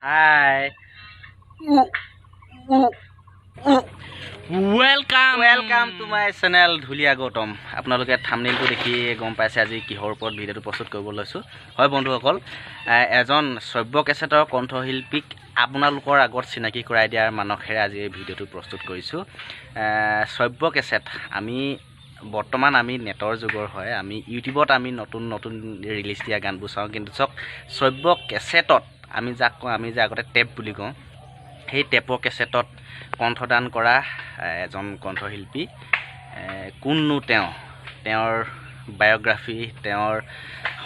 Hi. Welcome to my channel Dhulia Gautam. আপোনালোকে থাম্বনেইলটো দেখি গম পাইছে আজি কিহৰ ওপৰত ভিডিঅ'টো প্ৰস্তুত কৰিব লৈছো। হয় বন্ধুসকল, এজন শ্ৰব্য কেছেটৰ কণ্ঠশিল্পীক আপোনালোকৰ আগত চিনাকি কৰাই দিয়াৰ মানসেৰে আজি এই ভিডিঅ'টো প্ৰস্তুত কৰিছো। শ্ৰব্য কেছেট বৰ্তমান আমি নেটৰ যুগৰ হয়, আমি ইউটিউবত আমি নতুন ৰিলিজ দিয়া গানবোৰ চাওঁ, কিন্তু চক শ্ৰব্য কেছেটত আমি যে আগতে টেপ বুলি কওঁ, সেই টেপৰ কেছেটত কণ্ঠদান কৰা এজন কণ্ঠশিল্পী কোননো তেওঁৰ বায়োগ্ৰাফি, তেওঁৰ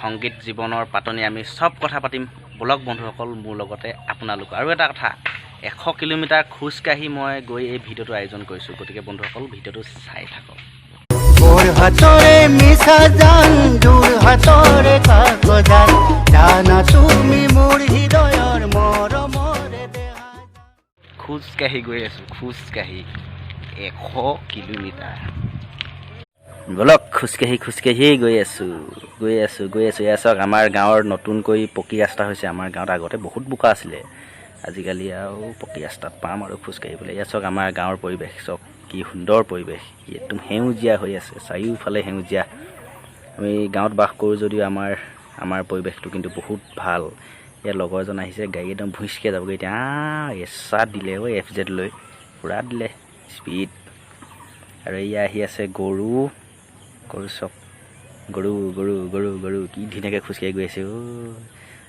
সংগীত জীৱনৰ পাতনি আমি সব কথা পাতিম ব্লগ বন্ধুসকল মোৰ লগতে আপোনালোক। আৰু এটা কথা, 100 কিলোমিটাৰ খোজকাঢ়ি মই গৈ এই ভিডিঅ'টো আয়োজন কৰিছোঁ, গতিকে বন্ধুসকল ভিডিঅ'টো চাই থাকক। হাতৰে মিশা জান দূৰ হাতৰে কাকজান জানা তুমি মোৰ হৃদয়ৰ মৰমৰে দেহা। খোজকাঢ়ি গৈ আছোঁ, খোজকাঢ়ি 100 কিলোমিটাৰ বলক, খোজকাঢ়ি গৈ আছোঁ। এয়া চাওক, আমাৰ গাঁৱৰ নতুনকৈ পকী ৰাস্তা হৈছে। আমাৰ গাঁৱত আগতে বহুত বোকা আছিলে, আজিকালি আৰু পকী ৰাস্তাত পাম আৰু খোজকাঢ়িবলৈ। এয়া চাওক আমাৰ গাঁৱৰ পৰিৱেশ, চাওক কি সুন্দৰ পৰিৱেশ, একদম সেউজীয়া হৈ আছে, চাৰিওফালে সেউজীয়া। আমি গাঁৱত বাস কৰোঁ যদিও আমাৰ পৰিৱেশটো কিন্তু বহুত ভাল। ইয়াৰ লগৰ এজন আহিছে, গাড়ী একদম ভুইচকৈ যাবগৈ এতিয়া। এচাত দিলে FZ লৈ পূৰা দিলে স্পীড। আৰু এয়া আহি আছে গৰু চক, গৰু কি ধুনীয়াকৈ খোজকাঢ়ি গৈ আছে।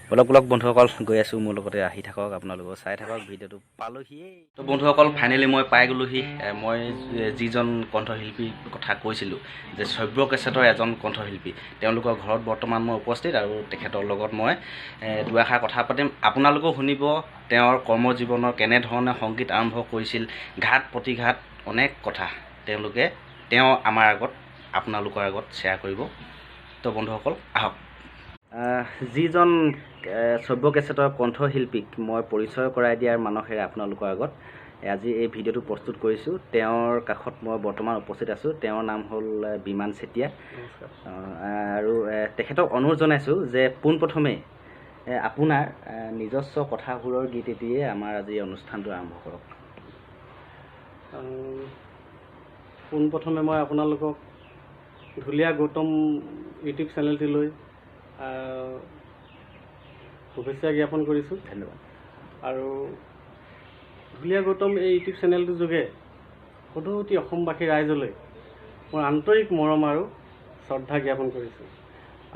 বলক বন্ধুসকল, গৈ আছোঁ, মোৰ লগতে আহি থাকক, আপোনালোকেও চাই থাকক ভিডিঅ'টো। পালোহিয়ে তো বন্ধুসকল, ফাইনেলি মই পাই গ'লোহি। মই যিজন কণ্ঠশিল্পীৰ কথা কৈছিলোঁ যে শ্ৰব্য কেছেটৰ এজন কণ্ঠশিল্পী, তেওঁলোকৰ ঘৰত বৰ্তমান মই উপস্থিত, আৰু তেখেতৰ লগত মই দুআষাৰ কথা পাতিম। আপোনালোকেও শুনিব তেওঁৰ কৰ্মজীৱনৰ কেনেধৰণে সংগীত আৰম্ভ কৰিছিল, ঘাট প্ৰতিঘাত অনেক কথা তেওঁ আমাৰ আগত আপোনালোকৰ আগত শ্বেয়াৰ কৰিব। তো বন্ধুসকল আহক। যিজন শ্ৰব্য কেছেটৰ কণ্ঠশিল্পীক মই পৰিচয় কৰাই দিয়াৰ মানসেৰে আপোনালোকৰ আগত আজি এই ভিডিঅ'টো প্ৰস্তুত কৰিছোঁ, তেওঁৰ কাষত মই বৰ্তমান উপস্থিত আছোঁ। তেওঁৰ নাম হ'ল বিমান চেতিয়া। আৰু তেখেতক অনুৰোধ জনাইছোঁ যে পোনপ্ৰথমে আপোনাৰ নিজস্ব কথাবোৰৰ গীত এটিয়ে আমাৰ আজি অনুষ্ঠানটো আৰম্ভ কৰক। পোনপ্ৰথমে মই আপোনালোকক ধুলীয়া গৌতম ইউটিউব চেনেলটিলৈ শুভেচ্ছা জ্ঞাপন কৰিছোঁ। ধন্যবাদ। আৰু ধুলীয়া গৌতম এই ইউটিউব চেনেলটোৰ যোগে সদৌতি অসমবাসী ৰাইজলৈ মোৰ আন্তৰিক মৰম আৰু শ্ৰদ্ধা জ্ঞাপন কৰিছোঁ।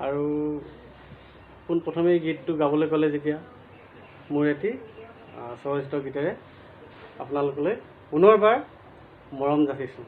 আৰু পোনপ্ৰথমে এই গীতটো গাবলৈ ক'লে যেতিয়া মোৰ এটি স্বৰচিত গীতেৰে আপোনালোকলৈ পুনৰবাৰ মৰম যাচিছোঁ।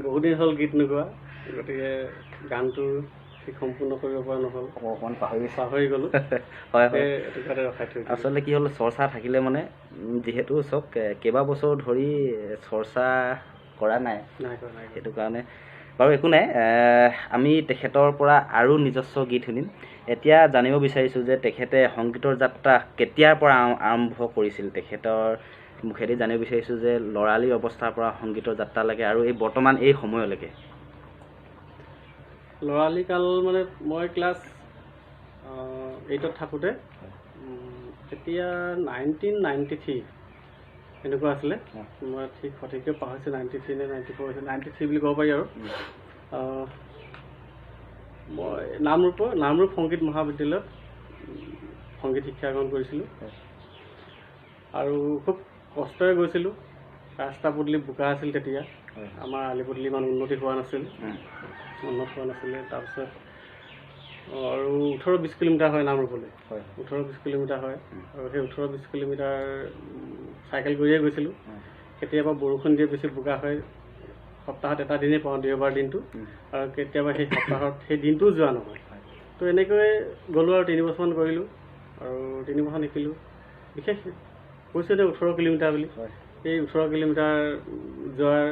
বহুদিন হ'ল গীত নোগোৱা, গতিকে গানটো ঠিক সম্পূৰ্ণ কৰিব পৰা নহ'ল, অকণমান পাহৰি গ'লোঁ। হয় হয়, এইটো কাৰণে ৰখাই থৈ দিলোঁ। আচলতে কি হ'ল, চৰ্চা থাকিলে মানে যিহেতু চাওক কেইবাবছৰ ধৰি চৰ্চা কৰা নাই, সেইটো কাৰণে বাৰু একো নাই। আমি তেখেতৰ পৰা আৰু নিজস্ব গীত শুনিম। এতিয়া জানিব বিচাৰিছোঁ যে তেখেতে সংগীতৰ যাত্ৰা কেতিয়াৰ পৰা আৰম্ভ কৰিছিল, তেখেতৰ মুখেদি জানিব বিচাৰিছোঁ যে ল'ৰালি অৱস্থাৰ পৰা সংগীতৰ যাত্ৰালৈকে আৰু এই বৰ্তমান এই সময়লৈকে। ল'ৰালি কাল মানে মই ক্লাছ 8ত থাকোঁতে, তেতিয়া 1993 এনেকুৱা আছিলে, মই ঠিক সঠিককৈ পাহৰিছোঁ, 93 নে 94 হৈছিল, 93 বুলি ক'ব পাৰি আৰু। মই নামৰূপ সংগীত মহাবিদ্যালয়ত সংগীত শিক্ষা গ্ৰহণ কৰিছিলোঁ আৰু খুব কষ্টৰে গৈছিলোঁ। ৰাস্তা পদূলি বোকা আছিল তেতিয়া, আমাৰ আলি পদূলি ইমান উন্নত হোৱা নাছিলে। তাৰপিছত আৰু 18-20 কিলোমিটাৰ হয় নামৰূপলৈ, 18-20 কিলোমিটাৰ হয়। আৰু সেই 18-20 কিলোমিটাৰ চাইকেল কৰিয়ে গৈছিলোঁ। কেতিয়াবা বৰষুণ দিয়ে, বেছি বোকা হয়, সপ্তাহত এটা দিনেই পাওঁ, দেওবাৰ দিনটো, আৰু কেতিয়াবা সেই সপ্তাহত সেই দিনটোও যোৱা নহয়। তো এনেকৈ গ'লোঁ আৰু 3 বছৰমান কৰিলোঁ, আৰু 3 বছৰ শিকিলোঁ। বিশেষ কৈছোঁ যে 18 কিলোমিটাৰ বুলি, সেই 18 কিলোমিটাৰ যোৱাৰ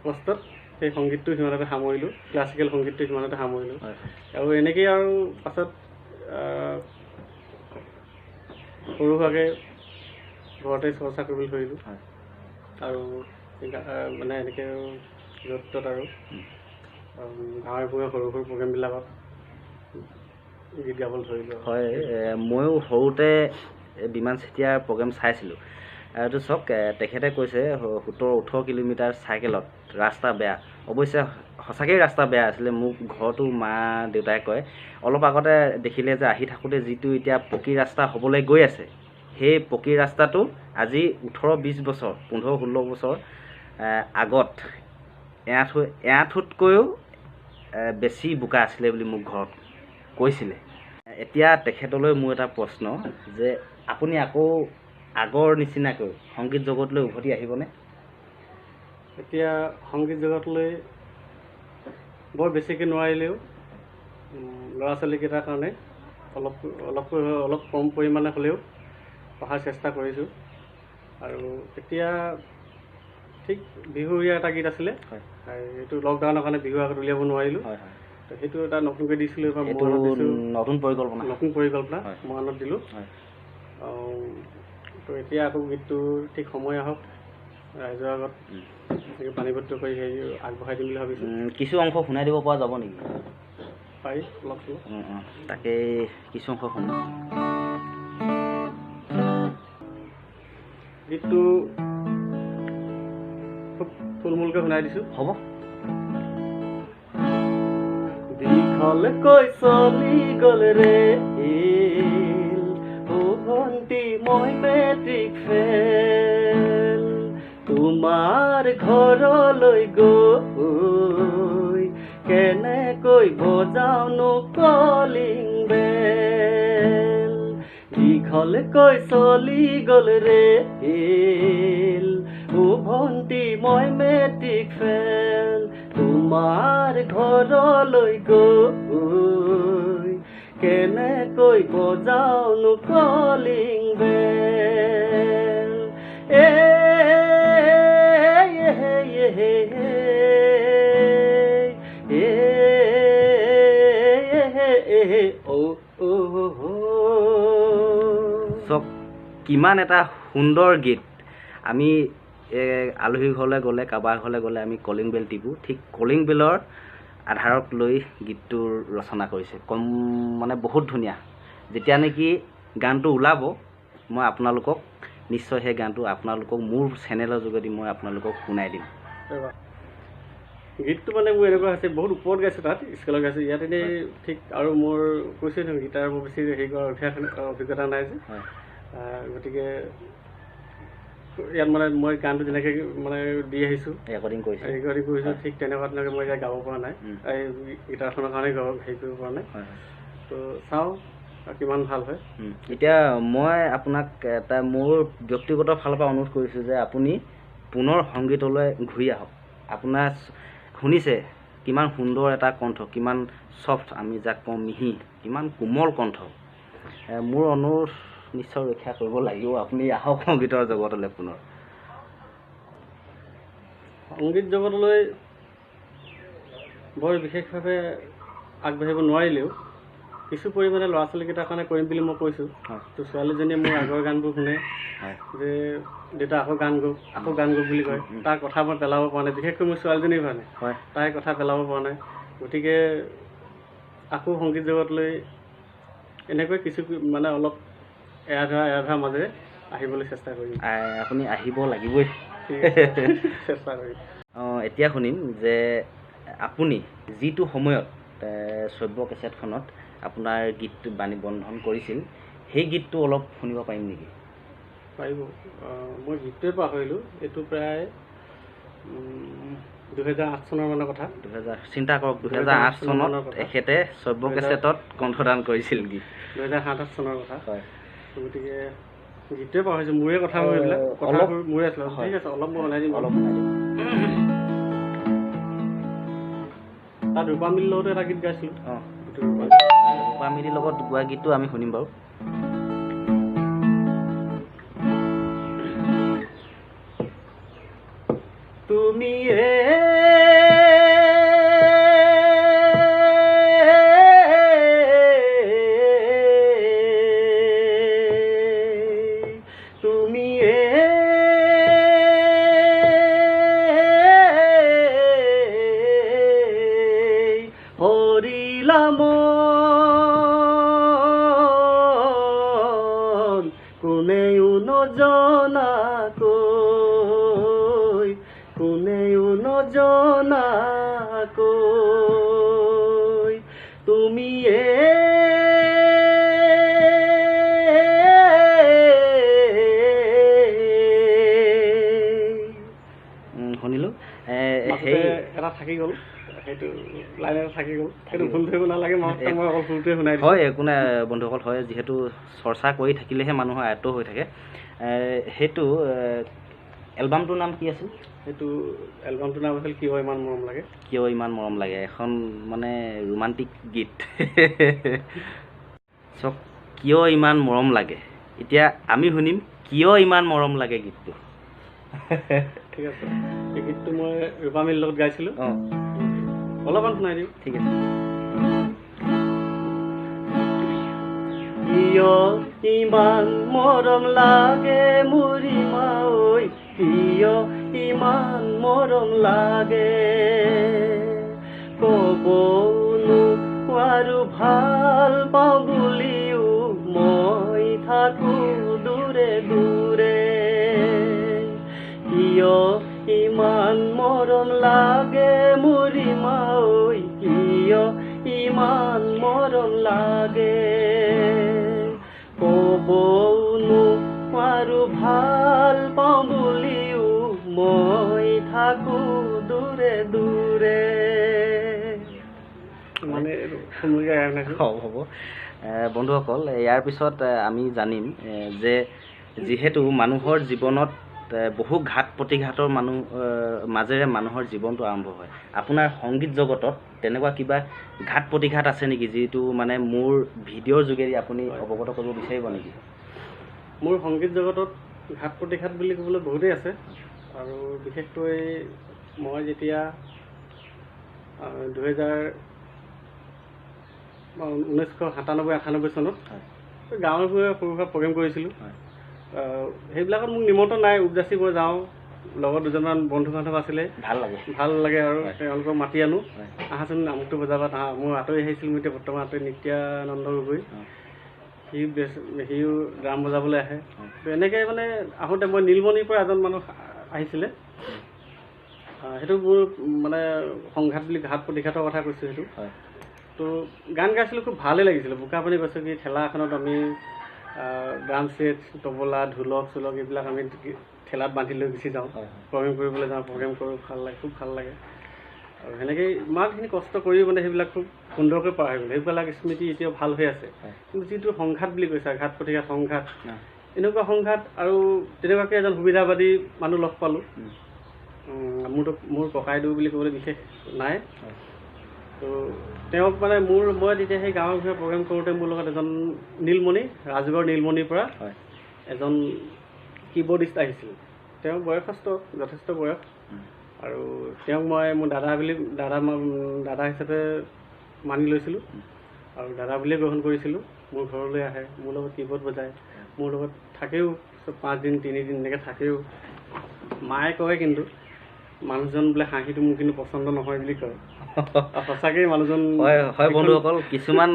কষ্টত সেই সংগীতটো সিমানতে সামৰিলোঁ, ক্লাছিকেল সংগীতটো সিমানতে সামৰিলোঁ। আৰু এনেকেই আৰু পাছত সৰু সুৰাকৈ ঘৰতে চৰ্চা কৰিবলৈ ধৰিলোঁ, আৰু মানে এনেকৈ য'ত ত'ত আৰু গাঁৱে ভূঞে সৰু সৰু প্ৰগ্ৰেমবিলাকত গীত গাবলৈ ধৰিলোঁ। হয়, ময়ো সৰুতে বিমান চেতিয়াৰ প্ৰগ্ৰেম চাইছিলোঁ। এইটো চাওক, তেখেতে কৈছে 17-18 কিলোমিটাৰ চাইকেলত, ৰাস্তা বেয়া। অৱশ্যে সঁচাকৈয়ে ৰাস্তা বেয়া আছিলে। মোক ঘৰতো মা দেউতাই কয়, অলপ আগতে দেখিলে যে আহি থাকোঁতে যিটো এতিয়া পকী ৰাস্তা হ'বলৈ গৈ আছে, সেই পকী ৰাস্তাটো আজি 18-20 বছৰ, 15-16 বছৰ আগত এআঁঠুতকৈও বেছি বোকা আছিলে বুলি মোক ঘৰত কৈছিলে। এতিয়া তেখেতলৈ মোৰ এটা প্ৰশ্ন, যে আপুনি আকৌ আগৰ নিচিনাকৈ সংগীত জগতলৈ উভতি আহিবনে? এতিয়া সংগীত জগতলৈ বৰ বেছিকৈ নোৱাৰিলেও ল'ৰা ছোৱালীকেইটাৰ কাৰণে অলপ কম পৰিমাণে হ'লেও পঢ়াৰ চেষ্টা কৰিছোঁ। আৰু এতিয়া ঠিক বিহুৰীয়া এটা গীত আছিলে, এইটো লকডাউনৰ কাৰণে বিহু আগত উলিয়াব নোৱাৰিলোঁ, তো সেইটো এটা নতুনকৈ দিছিলোঁ, এবাৰ নতুন পৰিকল্পনা মহানত দিলোঁ। তো এতিয়া আকৌ গীতটো ঠিক সময় আহক, ৰাইজৰ আগত পাণিবদ্ধ কৰি হেৰি আগবঢ়াই দিম বুলি ভাবিছোঁ। কিছু অংশ শুনাই দিব পৰা যাব নেকি? পাৰি, অলপ চলপ। তাকেই কিছু অংশ শুনো। গীতটো খুব থুলমূলকৈ শুনাই দিছোঁ। হ'ব। দীঘলকৈ চলি গ'ল ৰে ভণ্টি মই মেট্ৰিক ফেল, তোমাৰ ঘৰলৈ গৈ কেনেকৈ বজাওনো কলিং বেল। দীঘলকৈ চলি গ'ল ৰে ভণ্টি মই মেট্ৰিক ফেল, তোমাৰ ঘৰলৈ গৈ কেনেকৈ বজাওনো কলিং বেল। চক কিমান এটা সুন্দৰ গীত। আমি আলহী ঘৰলৈ গ'লে, কাৰোবাৰ ঘৰলৈ গ'লে আমি কলিং বেল টিপোঁ, ঠিক কলিং বেলৰ আধাৰক লৈ গীতটো ৰচনা কৰিছে। মানে বহুত ধুনীয়া। যেতিয়া নেকি গানটো ওলাব, মই আপোনালোকক নিশ্চয় সেই গানটো আপোনালোকক মোৰ চেনেলৰ যোগেদি মই আপোনালোকক শুনাই দিম। গীতটো মানে মোৰ এনেকুৱা হৈছে, বহুত ওপৰত গাইছোঁ, তাত স্কেলত গাইছোঁ। ইয়াত এনেই ঠিক আৰু মোৰ কৈছোঁ নহয়, গীটাৰ মোৰ বেছি হেৰি কৰাৰ অভিজ্ঞতা নাই যে, গতিকে ইয়াত মানে মই গানটো যেনেকৈ মানে দি আহিছোঁ, ৰেকৰ্ডিং কৰিছোঁ, ঠিক তেনেকুৱা তেনেকৈ মই এতিয়া গাব পৰা নাই, এই গীটাৰখনৰ কাৰণে হেৰি কৰিব পৰা নাই। তো চাওঁ কিমান ভাল হয়। এতিয়া মই আপোনাক এটা মোৰ ব্যক্তিগত ফালৰ পৰা অনুৰোধ কৰিছোঁ যে আপুনি পুনৰ সংগীতলৈ ঘূৰি আহক। আপোনাৰ শুনিছে কিমান সুন্দৰ এটা কণ্ঠ, কিমান ছফ্ট, আমি যাক কওঁ মিহি, কিমান কোমল কণ্ঠ। মোৰ অনুৰোধ নিশ্চয় ৰক্ষা কৰিব লাগিব, আপুনি আহক সংগীতৰ জগতলৈ পুনৰ। সংগীত জগতলৈ বৰ বিশেষভাৱে আগবাঢ়িব নোৱাৰিলেও কিছু পৰিমাণে ল'ৰা ছোৱালীকেইটাৰ কাৰণে কৰিম বুলি মই কৈছোঁ। তো ছোৱালীজনীয়ে মোৰ আগৰ গানবোৰ শুনে যে দেউতা আকৌ গান গওক বুলি কয়। তাৰ কথা মই পেলাব পৰা নাই, বিশেষকৈ মোৰ ছোৱালীজনীৰ কাৰণে তাইৰ কথা পেলাব পৰা নাই। গতিকে আকৌ সংগীত জগতলৈ এনেকৈ কিছু মানে অলপ এৰা ধৰা মাজেৰে আহিবলৈ চেষ্টা কৰিম। আপুনি আহিব লাগিবই, চেষ্টা কৰিম। এতিয়া শুনিম যে আপুনি যিটো সময়ত শ্ৰব্য কেছেটখনত আপোনাৰ গীতটো বাণী বন্ধন কৰিছিল, সেই গীতটো অলপ শুনিব পাৰিম নেকি? পাৰিব। মই গীতটোৱে পাহৰিলোঁ। এইটো প্ৰায় 2008 চনৰ মানৰ কথা। চিন্তা কৰক, 2008 চনত এখেতে শ্ৰব্য কেছেটত কণ্ঠদান কৰিছিল গীত। 2007 চনৰ কথা। হয়। গতিকে গীতটোৱে পাহৰিছোঁ, মোৰে কথা এইবিলাক কথাবোৰ মোৰে আছিলে। ঠিক আছে, অলপ মই বনাই দিম। তাত ৰূপামিলিৰ লগতো এটা গীত গাইছিলোঁ। ৰূপামিলিৰ লগত গোৱা গীতটো আমি শুনিম বাৰু। তুমি কোনেও নজনাকৈ তুমি শুনিলোঁ। এটা থাকি গ'ল, সেইটো লাইন এটা থাকি গ'ল, সেইটো ভুল ধৰিব নালাগে। মই অকল ভুলটোৱে শুনাই দিছোঁ। হয়, একো নাই বন্ধুসকল। হয়, যিহেতু চৰ্চা কৰি থাকিলেহে মানুহৰ আয়ত্ত হৈ থাকে। সেইটো এলবামটোৰ নাম কি আছিল? সেইটো এলবামটোৰ নাম আছিল কিয় ইমান মৰম লাগে। কিয় ইমান মৰম লাগে, এখন মানে ৰোমান্টিক গীত। চক, কিয় ইমান মৰম লাগে। এতিয়া আমি শুনিম কিয় ইমান মৰম লাগে গীতটো। ঠিক আছে, এই গীতটো মই ৰূপামিলিৰ লগত গাইছিলোঁ। অলপমান শুনাই দিওঁ। ঠিক আছে। কিয় ইমান মৰম লাগে মুৰি মাঐ, কিয় ইমান মৰম লাগে, ক'বনো আৰু ভাল পাওঁ বুলিও মই থাকো দূৰে দূৰে। কিয় ইমান মৰম লাগে মুৰি মাঐ, কিয় ইমান মৰম লাগে, ক'বনো আৰু ভাল পাওঁ বুলিও মই থাকো দূৰে দূৰে। মানে হ'ব বন্ধুসকল, ইয়াৰ পিছত আমি জানিম যে যিহেতু মানুহৰ জীৱনত বহু ঘাত প্ৰতিঘাতৰ মাজেৰে মানুহৰ জীৱনটো আৰম্ভ হয়। আপোনাৰ সংগীত জগতত তেনেকুৱা কিবা ঘাত প্ৰতিঘাত আছে নেকি, যিটো মানে মোৰ ভিডিঅ'ৰ যোগেদি আপুনি অৱগত কৰিব বিচাৰিব নেকি? মোৰ সংগীত জগতত ঘাত প্ৰতিঘাত বুলি ক'বলৈ বহুতেই আছে। আৰু বিশেষকৈ মই যেতিয়া 1997-98 চনত গাঁৱে ভূঞে সৰু সুৰা প্ৰগ্ৰেম কৰিছিলোঁ। সেইবিলাকত মোক নিমন্ত্ৰণ নাই, উপজাচি মই যাওঁ, লগত দুজনমান বন্ধু বান্ধৱ আছিলে, ভাল লাগে আৰু তেওঁলোকক মাতি আনো, আহাচোন আমুকটো বজাবত আহা। মোৰ আঁতৰি আহিছিল, মোৰ এতিয়া বৰ্তমান আঁতৰি নিত্যানন্দ গগৈ, সিও ড্ৰাম বজাবলৈ আহে। এনেকৈ মানে আহোঁতে মই নীলমণিৰ পৰা এজন মানুহ আহিছিলে। সেইটো মোৰ মানে সংঘাত বুলি ঘাত প্ৰতিঘাতৰ কথা কৈছোঁ সেইটো। তো গান গাইছিলোঁ, খুব ভালেই লাগিছিলে। বোকাপানী কৈছোঁ কি ঠেলা এখনত আমি ড্ৰাম ছেট, তবলা, ঢোলক চোলক এইবিলাক আমি ঠেলাত বান্ধি লৈ গুচি যাওঁ, প্ৰগ্ৰেম কৰিবলৈ যাওঁ, প্ৰগ্ৰেম কৰোঁ, ভাল লাগে, খুব ভাল লাগে। আৰু সেনেকৈয়ে ইমানখিনি কষ্ট কৰি মানে সেইবিলাক খুব সুন্দৰকৈ পাৰ হৈ গ'ল। সেইবিলাক স্মৃতি এতিয়াও ভাল হৈ আছে। কিন্তু যিটো সংঘাত বুলি কৈছে, ঘাত প্ৰতিঘাত, সংঘাত, এনেকুৱা সংঘাত আৰু তেনেকুৱাকৈ এজন সুবিধাবাদী মানুহ লগ পালোঁ। মোৰ ককাইদেউ বুলি ক'বলৈ বিশেষ নাই, তো তেওঁক মানে মই তেতিয়া সেই গাঁৱৰ বিষয়ে প্ৰগ্ৰেম কৰোঁতে মোৰ লগত এজন নীলমণি ৰাজগড় নীলমণিৰ পৰা হয় এজন কীবৰ্ডিষ্ট আহিছিল। তেওঁ বয়সস্থ যথেষ্ট বয়স আৰু তেওঁক মই মোৰ দাদা হিচাপে মানি লৈছিলোঁ আৰু দাদা বুলিয়ে গ্ৰহণ কৰিছিলোঁ। মোৰ ঘৰলৈ আহে, মোৰ লগত কীবৰ্ড বজায়, মোৰ লগত থাকেও 5 দিন 3 দিন এনেকৈ থাকেও। মায়ে কয় কিন্তু মানুহজন বোলে হাঁহিটো মোৰ কিন্তু পচন্দ নহয় বুলি কয়। সঁচাকৈ মানুহজন হয় বন্ধুসকল, কিছুমান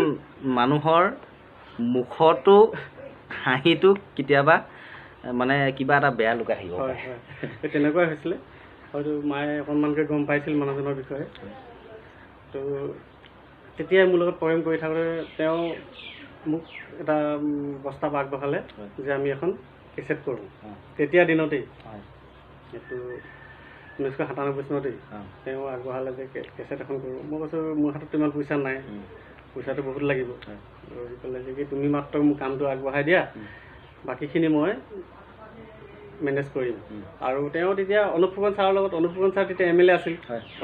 মানুহৰ মুখতো হাঁহিটো কেতিয়াবা মানে কিবা এটা বেয়া লুকাই থাকিব। হয় হয়, তেনেকুৱাই হৈছিলে। হয়তো মায়ে অকণমানকৈ গম পাইছিল মানুহজনৰ বিষয়ে। তো তেতিয়াই মোৰ লগত প্ৰগ্ৰেম কৰি থাকোঁতে তেওঁ মোক এটা প্ৰস্তাৱ আগবঢ়ালে যে আমি এখন কেছেট কৰোঁ। তেতিয়া দিনতেই এইটো 1997 চনতেই তেওঁ আগবঢ়ালে যে কেছেট এখন কৰোঁ। মই কৈছোঁ মোৰ হাতত ইমান পইচা নাই, পইচাটো বহুত লাগিব। ক'লে যে কি তুমি মাত্ৰ মোক কামটো আগবঢ়াই দিয়া, বাকীখিনি মই মেনেজ কৰিম। আৰু তেওঁ তেতিয়া অনুপ ফুকন ছাৰৰ লগত, অনুপ ফুকন ছাৰ তেতিয়া MLA আছিল,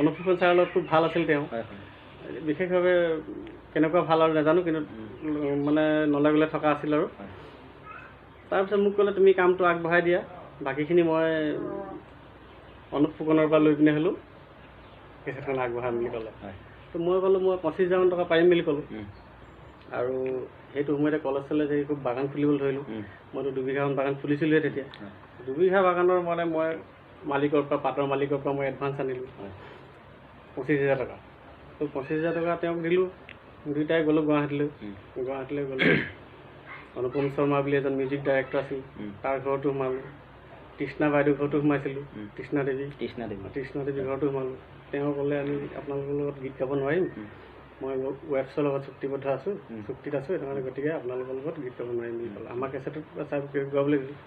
অনুপ ফুকন ছাৰৰ লগত খুব ভাল আছিল তেওঁ। বিশেষভাৱে কেনেকুৱা ভাল আৰু নাজানো, কিন্তু মানে নলে গলে থকা আছিল আৰু। তাৰপিছত মোক ক'লে তুমি কামটো আগবঢ়াই দিয়া, বাকীখিনি মই অনুপ ফুকনৰ পৰা লৈ পিনে হ'লেও কেছেটখন আগবঢ়াম বুলি ক'লে। তো মই ক'লোঁ মই 25,000 টকা পাৰিম বুলি ক'লোঁ। আৰু সেইটো সময়তে কলেজ চলেজ সেই খুব বাগান খুলিবলৈ ধৰিলোঁ। মইতো 2 বিঘামান বাগান খুলিছিলোঁহে তেতিয়া। 2 বিঘা বাগানৰ মানে মই মালিকৰ পৰা, পাতৰ মালিকৰ পৰা মই এডভান্স আনিলোঁ 25,000 টকা। তো 25,000 টকা তেওঁক দিলোঁ। দুয়োটাই গ'লোঁ গুৱাহাটীলৈ গ'লোঁ। অনুপম শৰ্মা বুলি এজন মিউজিক ডাইৰেক্টৰ আছিল, তাৰ ঘৰতো সোমালোঁ। তৃষ্ণা বাইদেউৰ ঘৰতো সোমাইছিলোঁ, তৃষ্ণা দেৱী ঘৰতো সোমালোঁ। তেওঁ ক'লে আমি আপোনালোকৰ লগত গীত গাব নোৱাৰিম, মই ৱেবছৰ লগত চুক্তিত আছোঁ, সেইটো কাৰণে গতিকে আপোনালোকৰ লগত গীত গাব নোৱাৰিম বুলি ক'লে। আমাৰ কেছেটত গাবলৈ দিলোঁ।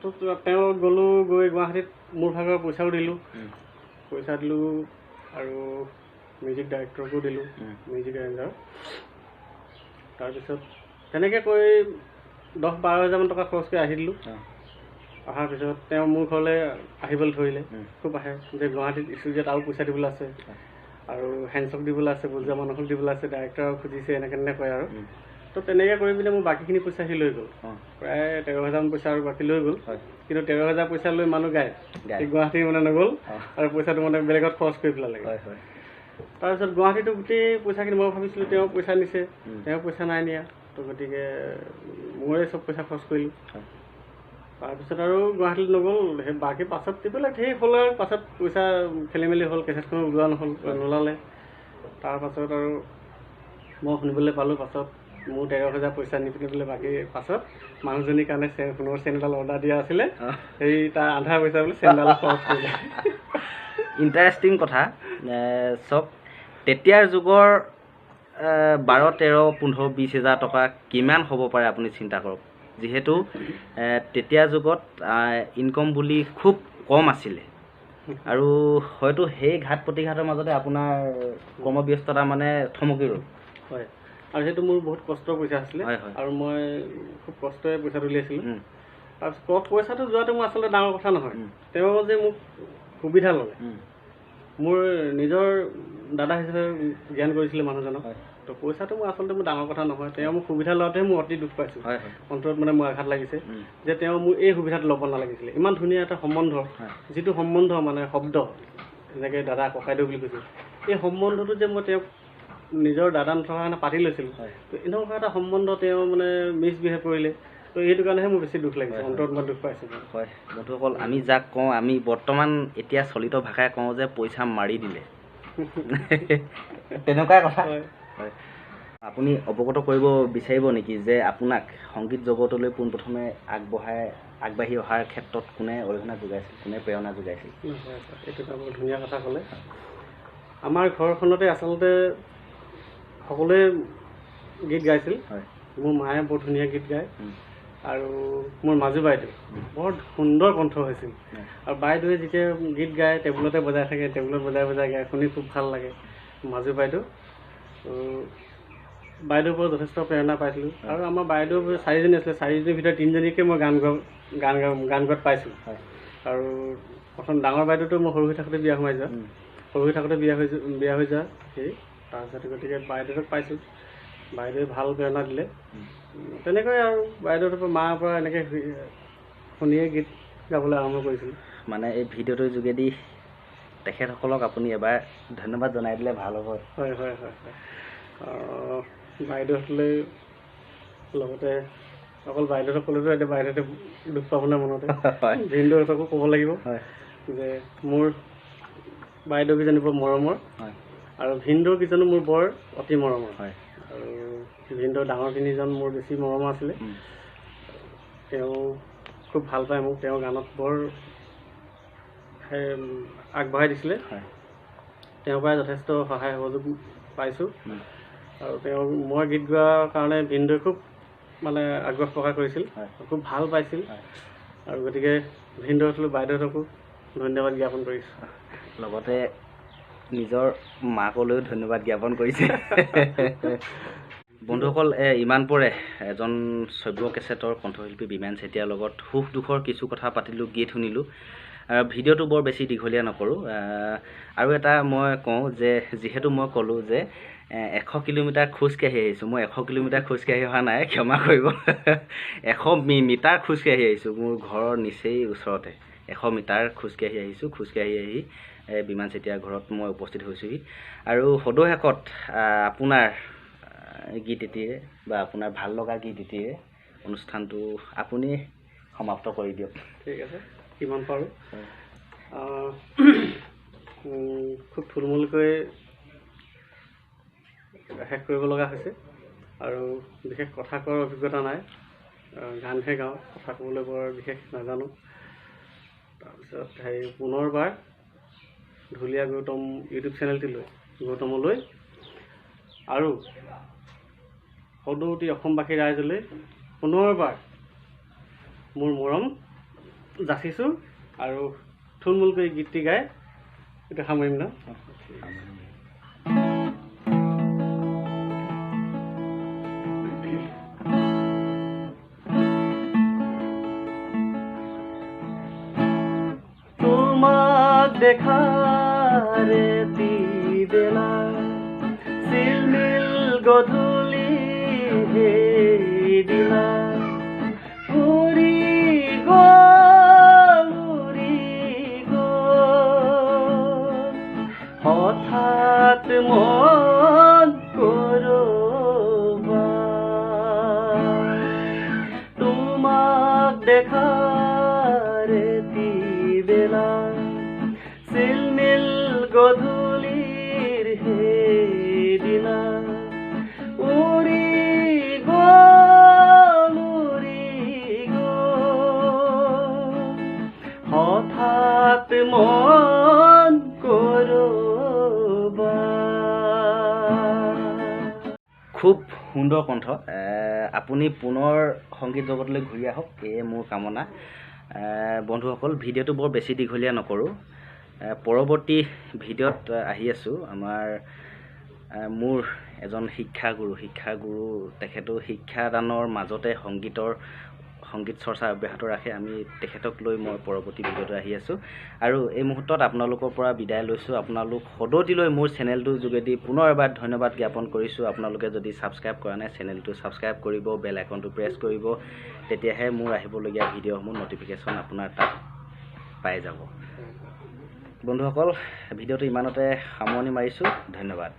তো তেওঁ গ'লোঁ, গৈ গুৱাহাটীত মোৰ ভাগৰ পইচাও দিলোঁ আৰু মিউজিক ডাইৰেক্টৰকো দিলোঁ, মিউজিক এৰেঞ্জাৰ। তাৰপিছত তেনেকৈ কৰি 10-12 হাজাৰমান টকা খৰচ কৰি আহি দিলোঁ। অহাৰ পিছত তেওঁ মোৰ ঘৰলৈ আহিবলৈ ধৰিলে, খুব আহে যে গুৱাহাটীত ষ্টুডিঅ'ত আৰু পইচা দিবলৈ আছে আৰু হেণ্ডছক দিবলৈ আছে, বুজা মানুহক দিবলৈ আছে, ডাইৰেক্টৰক খুজিছে, এনেকৈ কয় আৰু। তো তেনেকৈ কৰি পিনে মোৰ বাকীখিনি পইচা সি লৈ গ'ল, প্ৰায় 13,000 পইচা আৰু বাকী লৈ গ'ল। কিন্তু 13,000 পইচা লৈ মানুহ গায় গুৱাহাটী মানে নগ'ল আৰু পইচাটো মানে বেলেগত খৰচ কৰি পেলালে। তাৰপিছত গুৱাহাটীতো গোটেই পইচাখিনি মই ভাবিছিলোঁ তেওঁ পইচা নিছে, তেওঁ পইচা নাই নিয়া। তো গতিকে মোৰে চব পইচা খৰচ কৰিলোঁ। তাৰপিছত আৰু গুৱাহাটীত নগ'ল, সেই বাকী পাছত এইবিলাক সেই হ'ল আৰু। পাছত পইচা খেলি মেলি হ'ল, কেছেটখনো ওলোৱা নোলালে। তাৰপাছত আৰু মই শুনিবলৈ পালোঁ পাছত মোৰ 13,000 পইচা নি পিনে বোলে বাকী পাছত মানুহজনীৰ কাৰণে সোণৰ চেইন এডাল অৰ্ডাৰ দিয়া আছিলে, সেই তাৰ আধা পইচা বোলে চেইনডাল খৰচ কৰিলে। ইণ্টাৰেষ্টিং কথা। চব তেতিয়াৰ যুগৰ 12, 13, 15, 20 হাজাৰ টকা কিমান হ'ব পাৰে আপুনি চিন্তা কৰক। যিহেতু তেতিয়া যুগত ইনকম বুলি খুব কম আছিলে আৰু হয়তো সেই ঘাট প্ৰতিঘাতৰ মাজতে আপোনাৰ কৰ্মব্যস্ততা মানে থমকি ৰ'ল। হয়, আৰু সেইটো মোৰ বহুত কষ্টৰ পইচা আছিলে আৰু মই খুব কষ্টৰে পইচাটো উলিয়াইছিলোঁ। তাৰপিছত পইচাটো যোৱাটো মোৰ আচলতে ডাঙৰ কথা নহয়, তেওঁ যে মোক সুবিধা ল'লে। মোৰ নিজৰ দাদা হিচাপে জ্ঞান কৰিছিলে মানুহজনক। তো পইচাটো মোৰ আচলতে মোৰ ডাঙৰ কথা নহয়, তেওঁ মোক সুবিধা লোৱাটোহে মই অতি দুখ পাইছোঁ। অন্তৰত মানে মোৰ আঘাত লাগিছে যে তেওঁ মোৰ এই সুবিধাটো ল'ব নালাগিছিলে। ইমান ধুনীয়া এটা সম্বন্ধ, যিটো সম্বন্ধ মানে শব্দ যেনেকৈ দাদা ককাইদেউ বুলি কৈছোঁ, এই সম্বন্ধটো যে মই তেওঁক নিজৰ দাদা নথকাৰ কাৰণে পাতি লৈছিলোঁ। তো এনেকুৱা এটা সম্বন্ধ তেওঁ মানে মিছবিহেভ কৰিলে। তো এইটো কাৰণেহে মোৰ বেছি দুখ লাগিছে, অন্তৰত মই দুখ পাইছোঁ। হয় বন্ধুসকল, আমি যাক কওঁ, আমি বৰ্তমান এতিয়া চলিত ভাষাই কওঁ যে পইচা মাৰি দিলে, তেনেকুৱাই কথা। হয়, আপুনি অৱগত কৰিব বিচাৰিব নেকি যে আপোনাক সংগীত জগতলৈ পোনপ্ৰথমে আগবাঢ়ি অহাৰ ক্ষেত্ৰত কোনে অৰিহণা যোগাইছিল, কোনে প্ৰেৰণা যোগাইছিল? এইটো এটা বৰ ধুনীয়া কথা ক'লে। আমাৰ ঘৰখনতে আচলতে সকলোৱে গীত গাইছিল। মোৰ মায়ে বৰ ধুনীয়া গীত গায় আৰু মোৰ মাজু বাইদেউ বৰ সুন্দৰ কণ্ঠ হৈছিল। আৰু বাইদেৱে যেতিয়া গীত গায় টেবুলতে বজাই থাকে, টেবুলত বজাই গায়, শুনি খুব ভাল লাগে মাজু বাইদেউ। বাইদেউৰ পৰা যথেষ্ট প্ৰেৰণা পাইছিলোঁ। আৰু আমাৰ বাইদেউ 4জনী আছিলে, 4জনীৰ ভিতৰত 3জনীকে মই গান গোৱাত পাইছোঁ। আৰু প্ৰথম ডাঙৰ বাইদেউটো মই সৰু হৈ থাকোঁতে বিয়া সোমাই যোৱা, সৰু হৈ থাকোঁতে বিয়া হৈ যোৱা সেই তাৰপিছতে গতিকে বাইদেউক পাইছোঁ, বাইদেৱে ভাল প্ৰেৰণা দিলে। তেনেকৈ আৰু বাইদেউৰ পৰা মাৰ পৰা এনেকৈ শুনিয়ে গীত গাবলৈ আৰম্ভ কৰিছিলোঁ। মানে এই ভিডিঅ'টোৰ যোগেদি তেখেতসকলক আপুনি এবাৰ ধন্যবাদ জনাই দিলে ভাল হ'ব। হয় হয় হয় হয় বাইদেউহঁতলৈ লগতে অকল বাইদেউহঁতক ক'লেতো এতিয়া বাইদেউহঁতে দুখ পাব নাই মনতে, ভিনদেউহঁতকো ক'ব লাগিব যে মোৰ বাইদেউ কেইজনী বৰ মৰমৰ আৰু ভিনদেউ কেইজনো মোৰ বৰ অতি মৰমৰ। আৰু ভিনদেউ ডাঙৰ তিনিজন মোৰ বেছি মৰমৰ আছিলে। তেওঁ খুব ভাল পায় মোক, তেওঁ গানত বৰ আগবঢ়াই দিছিলে। তেওঁৰ পৰাই যথেষ্ট সহায় সহযোগ পাইছোঁ। আৰু তেওঁ মই গীত গোৱাৰ কাৰণে ভিনদেউৱে খুব মানে আগ্ৰহ প্ৰকাশ কৰিছিল, খুব ভাল পাইছিল। আৰু গতিকে ভিনদেউহঁতলৈ বাইদেউহঁতকো ধন্যবাদ জ্ঞাপন কৰিছোঁ। লগতে নিজৰ মাকলৈও ধন্যবাদ জ্ঞাপন কৰিছে। বন্ধুসকল, ইমান পৰে এজন শ্ৰব্য কেছেটৰ কণ্ঠশিল্পী বিমান চেতিয়াৰ লগত সুখ দুখৰ কিছু কথা পাতিলোঁ, গীত শুনিলোঁ। ভিডিঅ'টো বৰ বেছি দীঘলীয়া নকৰোঁ। আৰু এটা মই কওঁ যে যিহেতু মই ক'লোঁ যে 100 কিলোমিটাৰ খোজকাঢ়ি আহিছোঁ, মই 100 কিলোমিটাৰ খোজকাঢ়ি অহা নাই, ক্ষমা কৰিব। 100 মিটাৰ খোজকাঢ়ি আহিছোঁ, মোৰ ঘৰৰ নিচেই ওচৰতে 100 মিটাৰ খোজকাঢ়ি আহিছোঁ। খোজকাঢ়ি আহি বিমান চেতিয়াৰ ঘৰত মই উপস্থিত হৈছোঁহি। আৰু সদৌ শেষত আপোনাৰ গীত এটিৰে বা আপোনাৰ ভাল লগা গীত এটিৰে অনুষ্ঠানটো আপুনি সমাপ্ত কৰি দিয়ক। ঠিক আছে, কিমান পাৰোঁ। খুব থুলমূলকৈ শেষ কৰিব লগা হৈছে আৰু বিশেষ কথা কোৱাৰ অভিজ্ঞতা নাই। গানহে গাওঁ, কথা ক'বলৈ বৰ বিশেষ নাজানো। তাৰপিছত পুনৰবাৰ ঢুলীয়া গৌতম ইউটিউব চেনেলটিলৈ গৌতমলৈ আৰু সদৌতি অসমবাসী ৰাইজলৈ পুনৰবাৰ মোৰ মৰম যাচিছোঁ আৰু থুলমূলকৈ গীতটি গাই এতিয়া সামৰিম ন। তোমাক দেখাৰে দিবেলা চিলমিল গধূলি দিলা উৰি গ'ল হঠাৎ মন কৰবাৰ তোমাক দেখাৰে দিবেলা চিলমিল গধূলিৰ সেইদিনা উৰি গ'ল হঠাৎ মন কৰবাৰ। খুব সুন্দৰ কণ্ঠ। আপুনি পুনৰ সংগীত জগতলৈ ঘূৰি আহক, এয়ে মোৰ কামনা। বন্ধুসকল, ভিডিঅ'টো বৰ বেছি দীঘলীয়া নকৰোঁ। পৰৱৰ্তী ভিডিঅ'ত আহি আছোঁ মোৰ এজন শিক্ষাগুৰু তেখেতো শিক্ষাদানৰ মাজতে সংগীত চৰ্চা অব্যাহত ৰাখে। আমি তেখেতক লৈ মই পৰৱৰ্তী ভিডিঅ'ত আহি আছোঁ। আৰু এই মুহূৰ্তত আপোনালোকৰ পৰা বিদায় লৈছোঁ। আপোনালোক সদৌতিলৈ মোৰ চেনেলটোৰ যোগেদি পুনৰ এবাৰ ধন্যবাদ জ্ঞাপন কৰিছোঁ। আপোনালোকে যদি ছাবস্ক্ৰাইব কৰা নাই, চেনেলটো ছাবস্ক্ৰাইব কৰিব, বেল আইকনটো প্ৰেছ কৰিব, তেতিয়াহে মোৰ আহিবলগীয়া ভিডিঅ'সমূহ ন'টিফিকেশ্যন আপোনাৰ তাত পাই যাব। বন্ধুসকল, ভিডিঅ'টো ইমানতে সামৰণি মাৰিছোঁ। ধন্যবাদ।